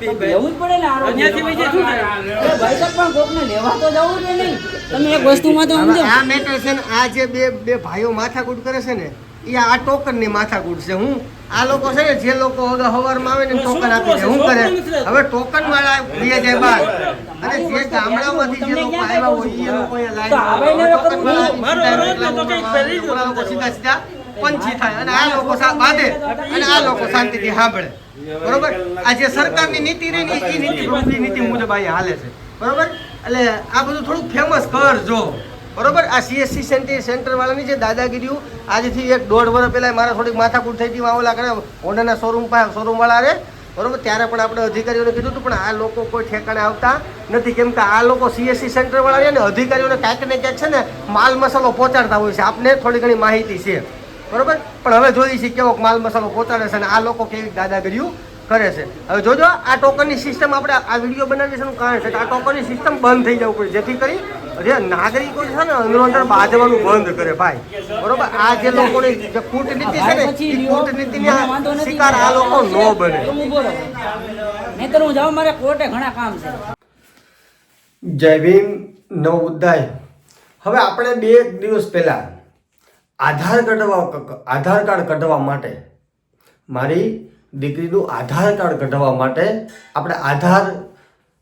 લેવું જ પડે ને આરોગ્ય ભાઈ સાહેબ પણ કોકને લેવા તો જવું જ નહીં. તમે એક વસ્તુમાં તો સમજો આ મેટર છે ને, આ જે બે ભાઈઓ માથાકૂટ કરે છે ને, એ આ ટોકન ની માથાકૂટ છે. હું આ લોકો છે ને, જે લોકો સવારમાં આવે ને ટોકન આપી દે, શું કરે હવે ટોકન વાળા લઈ જાય બહાર, અને જે ગામડામાંથી જે લોકો આવ્યા હોય એ લોકો સીધા સીધા પંચી થાય, અને આ લોકો બાંધે અને આ લોકો શાંતિથી સાંભળે. બરોબર, આ જે સરકારની નીતિ રહી ને એ નીતિ મુજબ અહીંયા હાલે છે. બરોબર, એટલે આ બધું થોડુંક ફેમસ કરજો. બરોબર, આ CSC સેન્ટર વાળાની જે દાદાગીરીઓ આજથી 1-1.5 વર્ષ પહેલા મારા થોડીક માથાકૂટ થઈ હતી, ઓલા કરે હોન્ડાના શોરૂમ વાળા રે. બરોબર, ત્યારે પણ આપણે અધિકારીઓને કીધું હતું, પણ આ લોકો કોઈ ઠેકાણે આવતા નથી. કેમ કે આ લોકો CSC સેન્ટર વાળા છે ને, અધિકારીઓને ક્યાંક ને ક્યાંક છે ને માલ મસાલો પહોંચાડતા હોય છે. આપને થોડી ઘણી માહિતી છે. બરોબર, પણ હવે જોઈએ છીએ કેવો માલ મસાલો પહોંચાડે છે અને આ લોકો કેવી દાદાગીરીઓ કરે છે. હવે જોજો, આ ટોકનની સિસ્ટમ આપણે આ વિડીયો બનાવીએ છે કારણ છે કે આ ટોકનની સિસ્ટમ બંધ થઈ જવું પડે, જેથી કરી જે નાગરિકો છે ને અંદર બાંધવાનું બંધ કરે ભાઈ. બરોબર, આ જે લોકોની જે કૂટનીતિ છે ને, એ કૂટનીતિની શિકાર આ લોકો ન બને. નહીતર હું જાઉં, મારે કોર્ટે ઘણા કામ છે. જય ભીમ, નવ ઉદ્દાય. હવે આપણે 2 દિવસ પહેલા આધાર કાર્ડ કઢાવવા માટે, મારી દીકરીનું આધાર કાર્ડ કઢાવવા માટે આપણે આધાર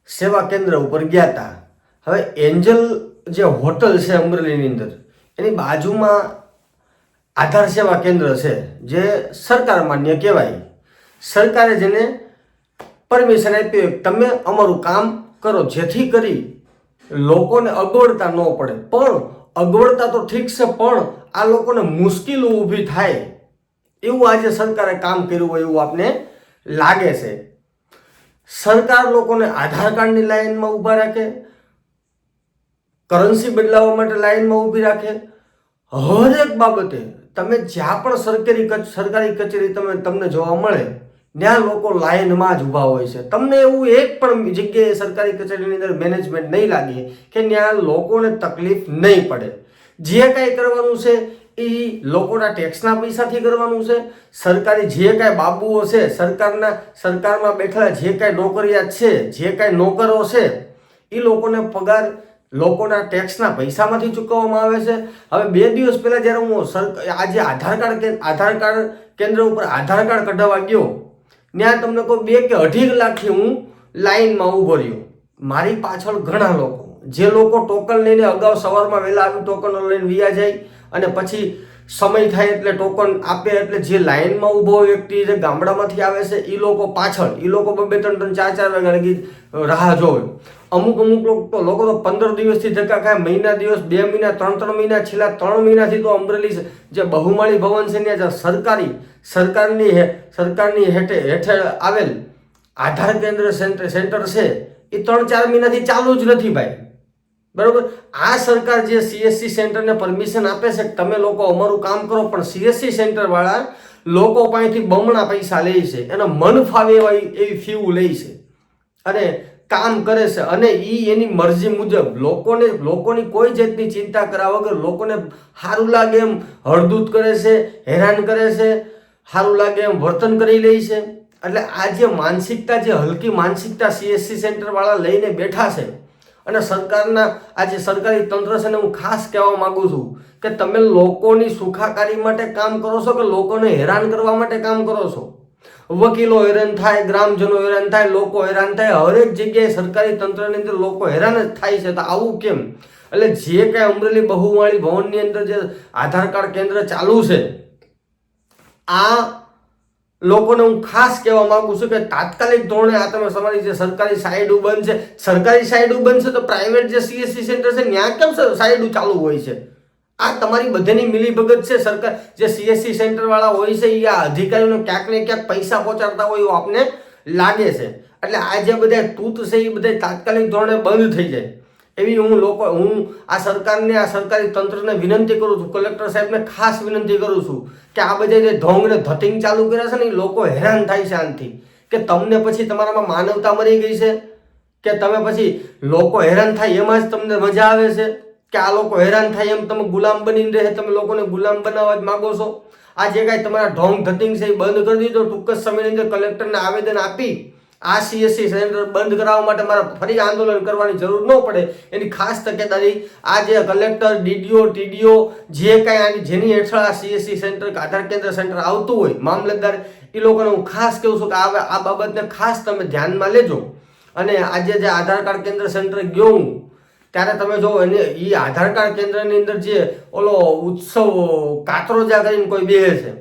સેવા કેન્દ્ર ઉપર ગયા હતા. હવે એન્જલ જે હોટલ છે અમરેલીની અંદર, એની બાજુમાં આધાર સેવા કેન્દ્ર છે, જે સરકાર માન્ય કહેવાય. સરકારે જેને પરમિશન આપી, તમે અમારું કામ કરો, જેથી કરી લોકોને અગવડતા ન પડે. પણ અગવડતા તો ઠીક છે, પણ આ લોકોને મુશ્કેલી ઊભી થાય એવું આજે સરકારે કામ કર્યું હોય એવું આપને લાગે છે. સરકાર લોકોને આધાર કાર્ડની લાઈનમાં ઊભા રાખે, કરન્સી બદલાવવા માટે લાઈનમાં ઊભી રાખે. હરેક બાબતે તમે જ્યાં પણ સરકારી કચેરી તમને જોવા મળે, ત્યાં લોકો લાઈનમાં જ ઊભા હોય છે. તમને એવું એક પણ જગ્યાએ સરકારી કચેરીની અંદર મેનેજમેન્ટ નહીં લાગે કે ત્યાં લોકોને તકલીફ નહીં પડે. જે કાંઈ કરવાનું છે એ લોકોના ટેક્સના પૈસાથી કરવાનું છે. સરકારી જે કાંઈ બાબુઓ છે, સરકારમાં બેઠેલા જે કાંઈ નોકરિયાત છે, જે કાંઈ નોકરો છે, એ લોકોને પગાર લોકોના ટેક્સના પૈસામાંથી ચૂકવવામાં આવે છે. હવે 2 દિવસ પહેલા જ્યારે હું આજે આધાર કાર્ડ કેન્દ્ર ઉપર આધાર કાર્ડ કઢાવવા ગયો, ત્યાં તમને કહું 2 કે 2.5 કલાકથી હું લાઈનમાં ઊભો રહ્યો. મારી પાછળ ઘણા લોકો, જે લોકો ટોકન લઈને અગાઉ સવારમાં વહેલા આવી ટોકનો લઈને વિયા જાય અને પછી સમય થાય એટલે ટોકન આપે, એટલે જે લાઈનમાં ઊભો વ્યક્તિ જે ગામડામાંથી આવે છે એ લોકો પાછળ, એ લોકો 2-3 4 વાગ્યા લગી રાહ જોવે. અમુક લોકો તો 15 દિવસથી ધક્કા ખાય, મહિના દિવસ, 2 મહિના, 3 મહિના, છેલ્લા 3 મહિનાથી તો અમરેલી જે બહુમાળી ભવન છે ત્યાં સરકારની હેઠળ આવેલ આધાર કેન્દ્ર સેન્ટર છે, એ 3-4 મહિનાથી ચાલુ જ નથી ભાઈ. બરોબર, આ સરકાર જે CSC સેન્ટરને પરમિશન આપે છે કે તમે લોકો અમારું કામ કરો, પણ CSC સેન્ટર વાળા લોકો પાસેથી બમણા પૈસા લે છે, એનો મન ફાવે એવી ફી લે છે અને કામ કરે છે. અને એની મરજી મુજબ લોકોની કોઈ જાતની ચિંતા કર્યા વગર લોકોને સારું લાગે એમ હળદૂત કરે છે, હેરાન કરે છે, સારું લાગે એમ વર્તન કરી લે છે. એટલે આ જે માનસિકતા, જે હલકી માનસિકતા CSC સેન્ટર વાળા લઈને બેઠા છે, અને સરકારના આ જે સરકારી તંત્ર છે ને, હું ખાસ કહેવા માંગુ છું કે તમે લોકોની સુખાકારી માટે કામ કરો છો કે લોકોને હેરાન કરવા માટે કામ કરો છો? વકીલો હેરાન થાય, ગ્રામજનો હેરાન થાય, લોકો હેરાન થાય, હરેક જગ્યાએ સરકારી તંત્રની અંદર લોકો હેરાન જ થાય છે. તો આવું કેમ? એટલે જે કાંઈ અમરેલી બહુમાળી ભવનની અંદર જે આધાર કાર્ડ કેન્દ્ર ચાલુ છે, આ લોકોને હું ખાસ કહેવા માંગુ છું કે તાત્કાલિક ધોરણે આ તમે તમારી જે સરકારી સાઇડો બંધ છે, સરકારી સાઇડો બંધ છે તો પ્રાઇવેટ જે CSC સેન્ટર છે ત્યાં કેમ સાઇડો ચાલુ હોય છે? આ તમારી બધાની મિલીભગત છે. સરકાર જે CSC સેન્ટર વાળા હોય છે એ આ અધિકારીઓને ક્યાંક ને ક્યાંક પૈસા પહોંચાડતા હોય એવું આપને લાગે છે. એટલે આ જે બધા તૂત છે એ બધા તાત્કાલિક ધોરણે બંધ થઈ જાય એવી હું આ સરકારને, આ સરકારી તંત્રને વિનંતી કરું છું. કલેક્ટર સાહેબને ખાસ વિનંતી કરું છું કે આ બધા જે ઢોંગ ને ધતિંગ ચાલુ કર્યા છે ને, એ લોકો હેરાન થાય છે આનાથી. કે તમને પછી તમારામાં માનવતા મરી ગઈ છે કે તમે પછી લોકો હેરાન થાય એમાં જ તમને મજા આવે છે કે આ લોકો હેરાન થાય એમ તમે ગુલામ બનીને રહે, તમે લોકોને ગુલામ બનાવવા જ માગો છો? આ જે કાંઈ તમારા ઢોંગ ધતિંગ છે એ બંધ કરી દીધો. ટૂંક જ સમયની અંદર કલેક્ટરને આવેદન આપી આ CSC સેન્ટર બંધ કરાવવા માટે મારે ફરી આંદોલન કરવાની જરૂર ન પડે એની ખાસ તકેદારી આ જે કલેક્ટર DDO TDO જે કાંઈ આની જેની હેઠળ આ CSC સેન્ટર આધાર કેન્દ્ર સેન્ટર આવતું હોય મામલતદાર એ લોકોને હું ખાસ કહું છું કે આ બાબતને ખાસ તમે ધ્યાનમાં લેજો. અને આજે જે આધાર કાર્ડ કેન્દ્ર સેન્ટર ગયો હું ત્યારે તમે જો એને એ આધાર કાર્ડ કેન્દ્રની અંદર જે ઓલો ઉત્સવ કાતરોજા કરીને કોઈ બેહે છે,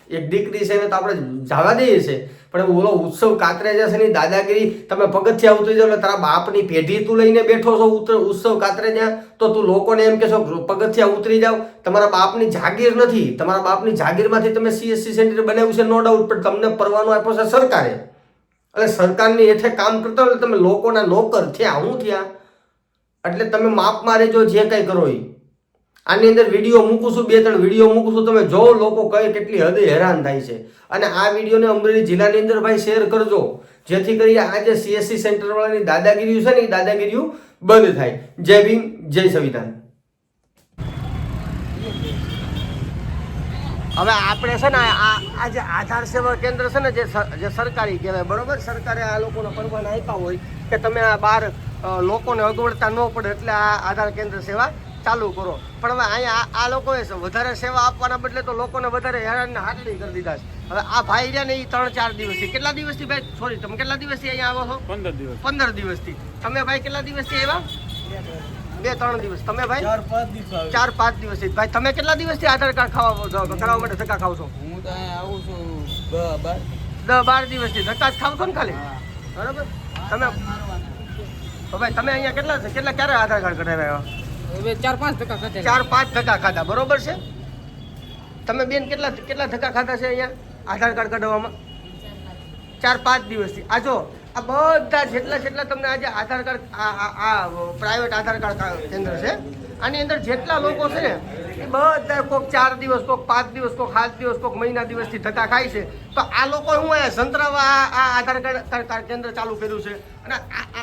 એક દીકરી છે ને તો આપણે જવા દઈએ છે, પણ ઓલો ઉત્સવ કાતરે જશે ને દાદાગીરી તમે પગથિયા ઉતરી જાવ એટલે તારા બાપની પેઢી તું લઈને બેઠો છો ઉત્સવ કાતરે જ્યાં તો તું લોકોને એમ કહેશો પગથિયા ઉતરી જાવ. તમારા બાપની જાગીર નથી, તમારા બાપની જાગીરમાંથી તમે CSC સેન્ટર બનાવ્યું છે નો ડાઉટ, પણ તમને પરવાનો આપ્યો છે સરકારે. એટલે સરકારની હેઠે કામ કરતા હોય તમે લોકોના નોકર થયા હું થયા એટલે તમે માપમાં રહેજો જે કંઈ કરો એ. આની અંદર વિડીયો મૂકું છું, 2-3 વિડીયો મૂકું છું, તમે જો લોકો કઈ કેટલી હદે હેરાન થાય છે. અને આ વિડીયોને અમરેલી જિલ્લાની અંદર ભાઈ શેર કરજો જેથી કરી આ જે CSC સેન્ટર વાળાની દાદાગીરી છે ને એ દાદાગીરીઓ બંધ થાય. જય ભીમ, જય સંવિધાન. હવે આપણે છે ને આ જે આધાર સેવા કેન્દ્ર છે ને જે સરકારી કહેવાય બરોબર, સરકારે આ લોકોને પરવાના આપ્યા હોય કે તમે આ બહાર લોકોને અગવડતા ન પડે એટલે આ આધાર કેન્દ્ર સેવા ચાલુ કરો. પણ હવે અહીંયા આ લોકોએ વધારે સેવા આપવાના બદલે તો લોકોને વધારે હેરાન ને હાટલી કરી દીધા છે. હવે આ ભાઈ રહ્યા ને એ 3-4 દિવસથી, કેટલા દિવસથી ભાઈ સોરી તમે કેટલા દિવસથી અહીંયા આવો છો? 15 દિવસથી. તમે ભાઈ કેટલા દિવસથી આવ્યા? 2-3 દિવસ. તમે ભાઈ 4-5 દિવસથી. ભાઈ તમે કેટલા દિવસથી આધાર કાર્ડ કરાવવા માટે ધક્કા ખાવ છો? હું તો આવું છું 10-12 દિવસથી ધક્કા જ ખાવ છો ને ખાલી, બરાબર? તમે ભાઈ તમે અહીંયા કેટલા ક્યારે આધાર કાર્ડ કઢાવ્યા? 4-5 ધક્કા ખાધા, બરોબર છે? તમે બેન કેટલા ધક્કા ખાધા છે અહીંયા આધાર કાર્ડ કઢાવવામાં? 4-5 દિવસથી. આ જો આ બધા જેટલા તમને આજે આધાર કાર્ડ આ પ્રાઇવેટ આધાર કાર્ડ કેન્દ્ર છે આની અંદર જેટલા લોકો છે ને એ બધા કોઈક 4 દિવસ, કોઈક 5 દિવસ, કોઈક 7 દિવસ, કોઈક મહિના દિવસથી ધક્કા ખાય છે. તો આ લોકો હું અહીંયા સંતરાવા આ આધાર કાર્ડ કેન્દ્ર ચાલુ કર્યું છે. અને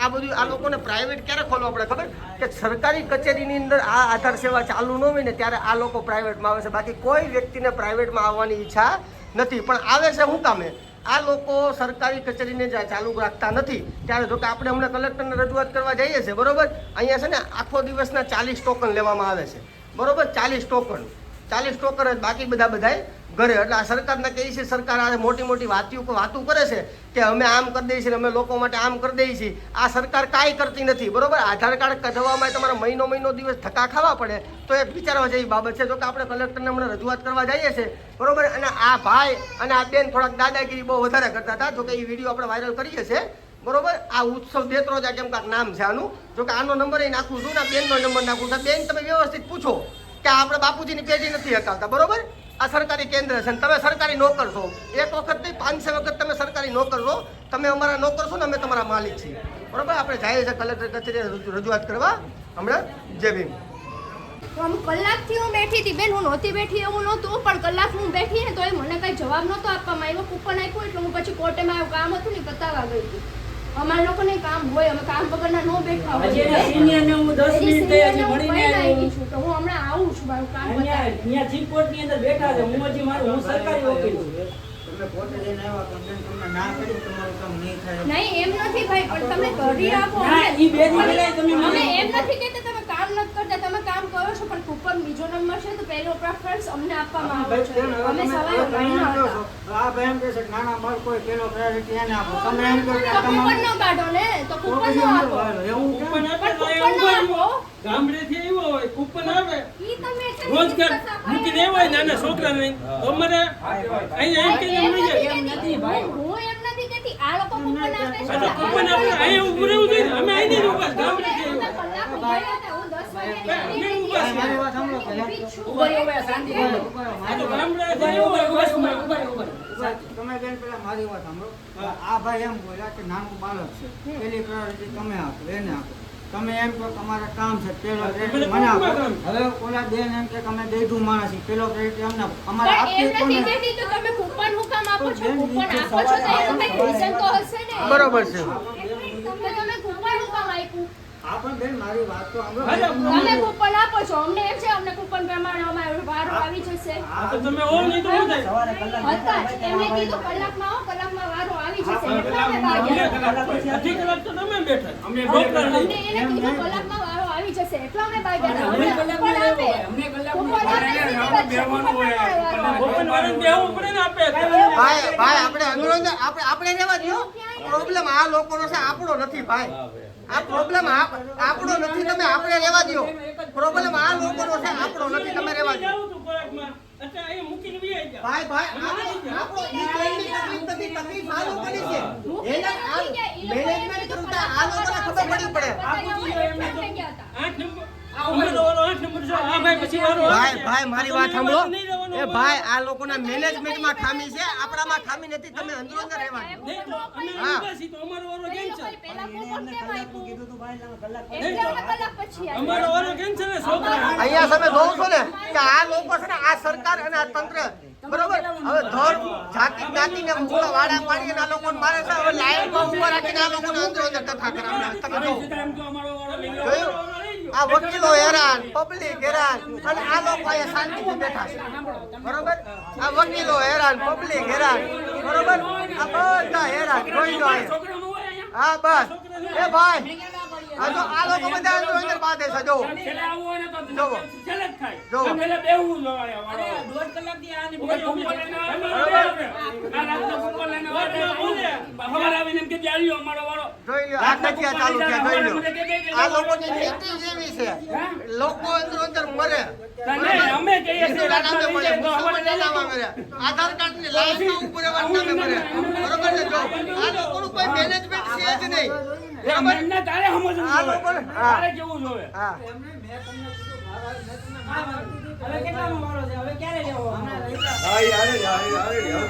આ બધું આ લોકોને પ્રાઇવેટ ક્યારે ખોલવા પડે ખબર? કે સરકારી કચેરીની અંદર આ આધાર સેવા ચાલુ ન હોય ને ત્યારે આ લોકો પ્રાઇવેટમાં આવે છે. બાકી કોઈ વ્યક્તિને પ્રાઇવેટમાં આવવાની ઈચ્છા નથી, પણ આવે છે શું કામે? આ લોકો સરકારી કચેરીને ચાલુ રાખતા નથી. ત્યારે જો કે આપણે હમણાં કલેક્ટરને રજૂઆત કરવા જઈએ છીએ બરોબર, અહીંયા છે ને આખો દિવસના 40 ટોકન લેવામાં આવે છે બરોબર, 40 ટોકન જ, બાકી બધા ઘરે. એટલે આ સરકારને કહે છે, સરકાર આ મોટી વાતો કરે છે કે અમે આમ કરી દઈએ છીએ, અમે લોકો માટે આમ કરી દઈએ છીએ. આ સરકાર કાંઈ કરતી નથી બરોબર. આધાર કાર્ડ કઢાવવામાં તમારે મહિનો દિવસ ધક્કા ખાવા પડે તો એક વિચારવા જેવી બાબત છે. જો કે આપણે કલેક્ટરને હમણાં રજૂઆત કરવા જઈએ છીએ બરોબર. અને આ ભાઈ અને આ બેન થોડાક દાદાગીરી બહુ વધારે કરતા હતા. જો કે એ વિડીયો આપણે વાયરલ કરીએ છીએ બરોબર. આ ઉત્સવ દેત્રોજા કેમ કાંક નામ છે આનું. જો કે આનો નંબર એ નાખું છું ને બેનનો નંબર નાખું છું. બેન તમે વ્યવસ્થિત પૂછો કે આપણે બાપુજીની પેઢી નથી હકાવતા બરોબર. આ સરકારી કેન્દ્ર છે, તમે સરકારી નોકર છો. એક વખત નહીં 500 વખત તમે સરકારી નોકર છો. તમે અમારા નોકર છો ને અમે તમારા માલિક છીએ બરોબર. આપણે જઈએ છીએ કલેક્ટર કચેરીએ રજૂઆત કરવા હમણાં. જય ભીમ. કલાકથી હું બેઠી હતી બેન, હું નહોતી બેઠી એવું નહોતું, પણ કલાક હું બેઠી ને તો એ મને કઈ જવાબ નહોતો આપવામાં આવ્યો. કૂપન આપ્યું એટલે હું પછી કોર્ટેમાં આવ્યું, કામ હતું ને પતાવવા ગઈ હતી. અમારા લોકોને કામ હોય, અમે કામ વગરના ન બેઠા હોય. સિનિયર ને હું 10 મિનિટ થઈ હજી મળીને આવ્યો છું તો હું હમણાં આવું છું, મારું કામ અહીંયા ચીફ કોર્ટ ની અંદર બેઠા છે. હું સરકારી વકીલ છું. તમે પોતે જઈને આવ્યા તો બેન તમને ના કરી તમારું કામ નહીં થાય. નહીં એમ નથી ભાઈ, પણ તમે કરી આપો. ના, ઈ બે દી પહેલા તમે અમે એમ નથી કહેતા તમે કામ નથી કરતા, તમે કામ કરો છો, પણ કૂપન બીજો નંબર છે તો પહેલો પ્રેફરન્સ અમને આપવામાં આવે છે. અમે સવારે મહિના હતા. આ ભાઈ એમ કહે છે કે નાના બાળકોએ પેલો પ્રાયોરિટી એને આપો. તમે એમ કહો કે તો કૂપન નો કાઢો ને, તો કૂપન નો આપો. એવું કૂપન આપે તો પણ એવું કૂપન નો આપો. ગામડેથી આવ્યો હોય કૂપન આવે ઈ તમે છે ને રોજગાર મૂકીને આવ્યો હોય નાના છોકરાને અમારે અહીંયા એમ કે મળી જાય. એમ નથી ભાઈ, હું એમ નથી કહેતી આ લોકો કૂપન આપે છે. કૂપન આપે અહીંયા ઉભું રહેવું જોઈએ. અમે અહીં નહીં ઉભા ગામડેથી કલાક ઉભા હતા, હું 10 વાગે અમે ઉભા છીએ. મારી વાત સાંભળો પહેલા. શાંતિ આ તો ગામડેથી ઉભા બસમાં ઉભા. તમે બેન પેલા મારી વાત સાંભળો. આ ભાઈ એમ બોલ્યા કે નાનું બાળક છે, પેલી પ્રાયોરિટી તમે આપો, એને આપો. તમે એમ કહો તમારા કામ છે પેલો પ્રાયોરિટી મને આપો. હવે ઓલા બેન એમ કે અમે દેઢું માણસ છીએ, પેલો પ્રાયોરિટી અમને આપો. અમારે પણ આપીએ એમ કોને? નથી કહેતી તો તમે કૂપન હું કામ આપો છો? કૂપન આપો છો તો એનું કંઈક રીઝન તો હશે ને. બરોબર છે. તો તમે કૂપન હું કામ આપ્યું? હા પણ બેન મારી વાત તો સાંભળો. તમે કૂપન આપો છો અમને એમ છે અમને કૂપન પ્રમાણે અમારો વારો આવી જશે આ તો તમે ઓલ નહીં તો હું થાય હતા જ. એમને કીધું કલાકમાં આવો કલાકમાં વારો આવી જશે એટલા અમે ભાગ્યા અઢી કલાક તો તમે બેઠા અમે ડોક્ટર અમને નહીં. એને કીધું કલાકમાં વારો આવી જશે એટલા અમે ભાગ્યા અમને કૂપન આપે કૂપન આપે સીધી વાત છે. કૂપન પ્રમાણે ઓપન વાળાને બેહવું પડે ને આપે ભાઈ ભાઈ આપણે અંદરો અંદર આપણે રહેવા દો. પ્રોબ્લેમ આ લોકોનો છે, આપણો નથી ભાઈ. આ પ્રોબ્લેમ આપણો નથી, તમે આપણે રહેવા દો. પ્રોબ્લેમ આ લોકોનો છે, આપણો નથી, તમે રહેવા દો. જાઉં તું ખોરાકમાં. અચ્છા એ મૂકીને બી આવી જાઓ. ભાઈ ભાઈ આપણો ઈ ટ્રેનની તકલીફ આ લોકોની છે. એને આ મેનેજમેન્ટ કરતા આ લોકોને ખબર પડી પડે. આઠ નંબર અમારો વારો 8 નંબર છે. આ ભાઈ પછી વારો આવે ભાઈ છે. ભાઈ મારી તમે વાત સાંભળો. નહીં રહેવાનું એ ભાઈ આ લોકોના મેનેજમેન્ટમાં ખામી છે, આપણામાં ખામી નથી, તમે અંદરો અંદર રહેવા દો. નહીં તો અમે હા. ઊભા છીએ તો અમારો વારો કેન્સલ. પહેલા કૂપન કેમ આપ્યું કીધું તું ભાઈ તમે કલાક એટલે અમે કલાક પછી આવ્યા. અમારો વારો કેન્સલ ને છોકરા. અહીંયા તમે જોવો છો ને કે આ લોકો છે ને આ સરકાર અને આ તંત્ર બરોબર હવે ધર્મ જાતિ જ્ઞાતિને મૂળા વાડા પાડીને આ લોકોને મારે છે. હવે લાઈનમાં ઉભા રાખીને આ લોકોને અંદરો અંદર કથા કરાવે. તમે જોવો એમ તો અમારો વાળો લઈ લો. જોયું? આ વકીલો હેરાન, પબ્લિક હેરાન અને આ લોકો અહીંયા શાંતિથી બેઠા છે. બરોબર આ વકીલો હેરાન, પબ્લિક હેરાન, બરોબર આ બધા હેરાન. જોઈ લો અહીંયા. છોકરામાં હોય અહીંયા. હા બસ એ ભાઈ આ જો આ લોકો બધા અંદરો અંદર બાંધે છે. જોવો છેલ્લે આવવું હોય ને તો જોવો. છેલ્લે જ થાય. જોવો. તમે એટલે બેહવું જોઈએ વાળો. દોઢ કલાકથી આને ઉપર કૂપન લઈને આવે, આવે. આ રાતના કૂપન લઈને આવે. સવારે આવીને એમ કે જાળીઓ અમારો વાળો. જોઈ લો આ કચિયા ચાલુ છે. જોઈ લો આ લોકોની નીતિ જેવી છે, લોકો અંદરો અંદર મરે. નહીં, અમે કહીએ છીએ રાતના રાતના મરે, લઈ જાય, મુસલમાન નાનામાં મરે, આધાર કાર્ડની લાઈનમાં ઉપર નામે મરે. બરોબર ને? જો આ લોકોનું કોઈ મેનેજમેન્ટ છે જ નહીં. બરોબર? એમને તારે સમજવું આ જોઈએ. લોકોને હા તારે કેવું જોઈએ. હા એમને મેં તમને કીધું મારા નથી ને હવે કેટલાનો વારો છે? હવે ક્યારે લેવો?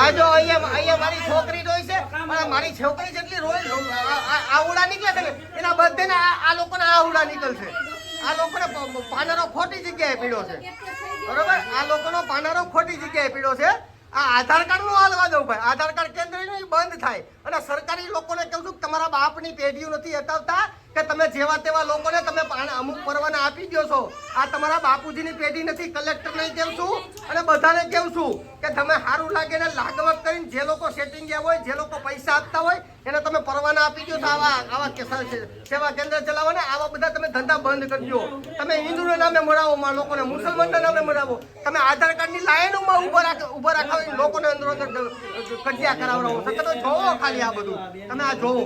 આ જો અહીંયા મારી છોકરી રોય છે પણ મારી છોકરી જેટલી રોય આવડા નીકળે છે ને એના બધાને આ લોકોને આવડા નીકળશે. આ લોકોને પાનારો ખોટી જગ્યાએ પીડ્યો છે. બરોબર આ લોકોનો પાનારો ખોટી જગ્યાએ પીડ્યો છે. આ આધાર કાર્ડ નું હાલવા દઉં ભાઈ. આધાર કાર્ડ કેન્દ્રનું ઈ બંધ થાય અને સરકારી લોકોને કહું છું કે તમારા બાપની પેઢીઓ નથી હટાવતા કે તમે જેવા તેવા લોકોને તમે અમુક પરવાના આપી દો છો. આ તમારા બાપુજીની પેઢી નથી. કલેક્ટરને કહું છું અને બધાને કહું છું કે તમે સારું લાગે ને લાગવત કરીને જે લોકો સેટિંગ ગયા હોય, જે લોકો પૈસા આપતા હોય એને તમે પરવાના આપી દો. આવા સેવા કેન્દ્ર ચલાવો ને આવા બધા તમે ધંધા બંધ કરી દો. તમે હિન્દુના નામે મરાવો, લોકોને મુસલમાનના નામે મરાવો. તમે આધાર કાર્ડની લાઈનોમાં ઉભા રાખો લોકોને અંદર અંદર કજિયા કરાવડાવો છો. તમે જોવો ખાલી આ બધું, તમે આ જોવો.